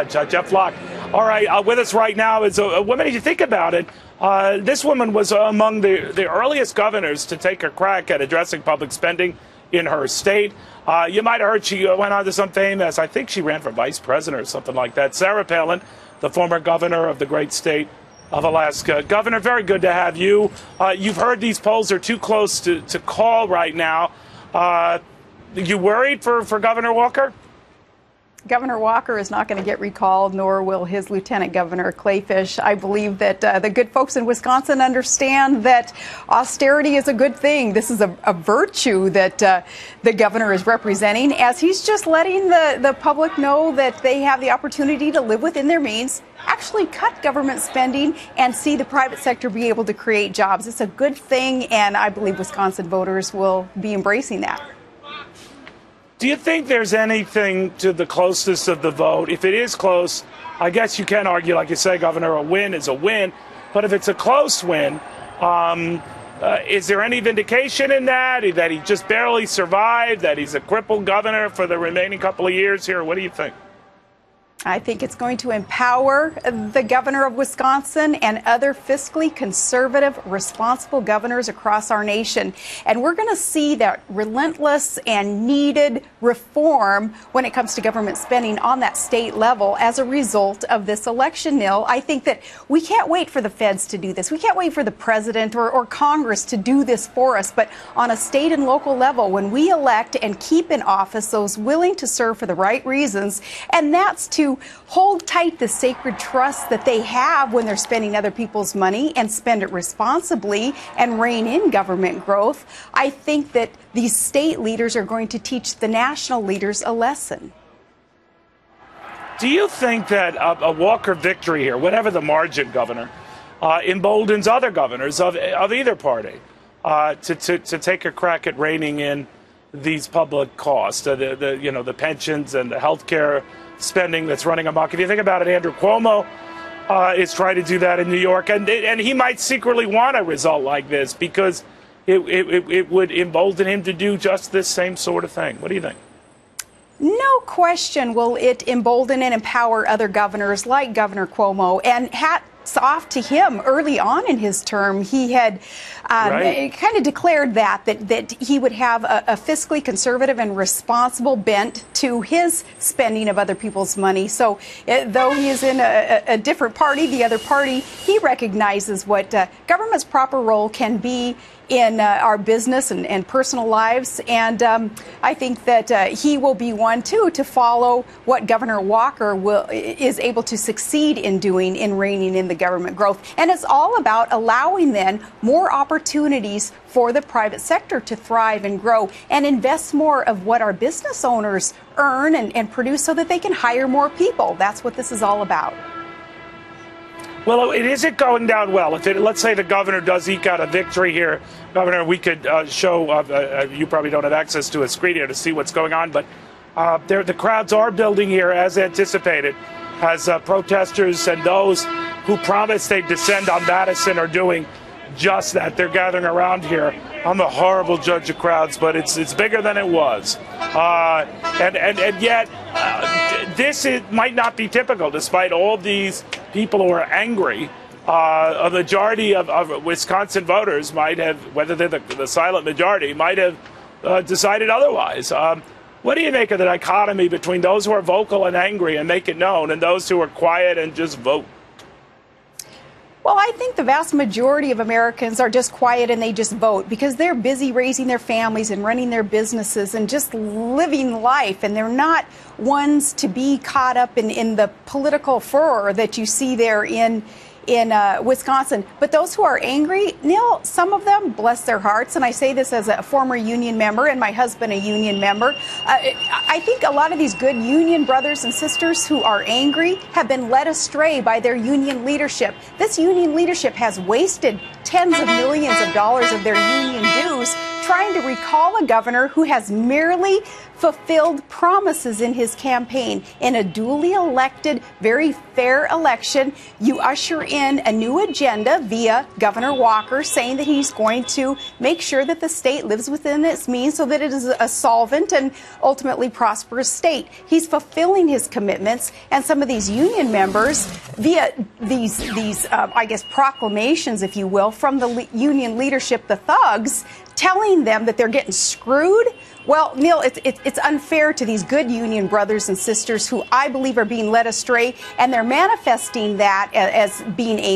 Jeff Locke. All right, with us right now is a woman. If you think about it, this woman was among the earliest governors to take a crack at addressing public spending in her state. You might have heard she went on to some famous, I think she ran for vice president or something like that. Sarah Palin, the former governor of the great state of Alaska. Governor, very good to have you. You've heard these polls are too close to call right now. You worried for Governor Walker? Governor Walker is not going to get recalled, nor will his Lieutenant Governor Clayfish. I believe that the good folks in Wisconsin understand that austerity is a good thing. This is a virtue that the governor is representing, as he's just letting the public know that they have the opportunity to live within their means, actually cut government spending, and see the private sector be able to create jobs. It's a good thing, and I believe Wisconsin voters will be embracing that. Do you think there's anything to the closeness of the vote? If it is close, I guess you can argue, like you say, Governor, a win is a win. But if it's a close win, is there any vindication in that he just barely survived, that he's a crippled governor for the remaining couple of years here? What do you think? I think it's going to empower the governor of Wisconsin and other fiscally conservative, responsible governors across our nation. And we're going to see that relentless and needed reform when it comes to government spending on that state level as a result of this election, Neil. I think that we can't wait for the feds to do this. We can't wait for the president or Congress to do this for us. But on a state and local level, when we elect and keep in office those willing to serve for the right reasons, and that's to hold tight the sacred trust that they have when they're spending other people's money and spend it responsibly and rein in government growth, I think that these state leaders are going to teach the national leaders a lesson. Do you think that a Walker victory here, whatever the margin, Governor, emboldens other governors of either party to take a crack at reining in these public costs, the pensions and the health care spending that's running amok? If you think about it, Andrew Cuomo is trying to do that in New York, and he might secretly want a result like this because it would embolden him to do just this same sort of thing. What do you think? No question will it embolden and empower other governors like Governor Cuomo, and hats off to him. Early on in his term, he had kind of declared that he would have a fiscally conservative and responsible bent to his spending of other people's money. So though he is in a different party, the other party, he recognizes what government's proper role can be in our business and personal lives. And I think that he will be one, too, to follow what Governor Walker is able to succeed in doing in reining in the government growth. And it's all about allowing then more opportunities for the private sector to thrive and grow and invest more of what our business owners earn and produce so that they can hire more people. That's what this is all about. Well, it isn't going down well. Let's say the governor does eke out a victory here. Governor, we could show, you probably don't have access to a screen here to see what's going on, but the crowds are building here as anticipated, as protesters and those who promised they'd descend on Madison are doing just that. They're gathering around here. I'm a horrible judge of crowds, but it's bigger than it was. And yet, this might not be typical, despite all these people who are angry. A majority of Wisconsin voters might have, whether they're the silent majority, might have decided otherwise. What do you make of the dichotomy between those who are vocal and angry and make it known and those who are quiet and just vote? Well, I think the vast majority of Americans are just quiet and they just vote because they're busy raising their families and running their businesses and just living life. And they're not ones to be caught up in the political furor that you see there in Wisconsin. But those who are angry, Neil, some of them, bless their hearts, and I say this as a former union member and my husband a union member, I think a lot of these good union brothers and sisters who are angry have been led astray by their union leadership. This union leadership has wasted tens of millions of dollars of their union dues trying to recall a governor who has merely fulfilled promises in his campaign. In a duly elected, very fair election, you usher in a new agenda via Governor Walker, saying that he's going to make sure that the state lives within its means so that it is a solvent and ultimately prosperous state. He's fulfilling his commitments, and some of these union members, via these I guess, proclamations, if you will, from the union leadership, the thugs, telling them that they're getting screwed. Well, Neil, it's unfair to these good union brothers and sisters who I believe are being led astray, and they're manifesting that as being angry.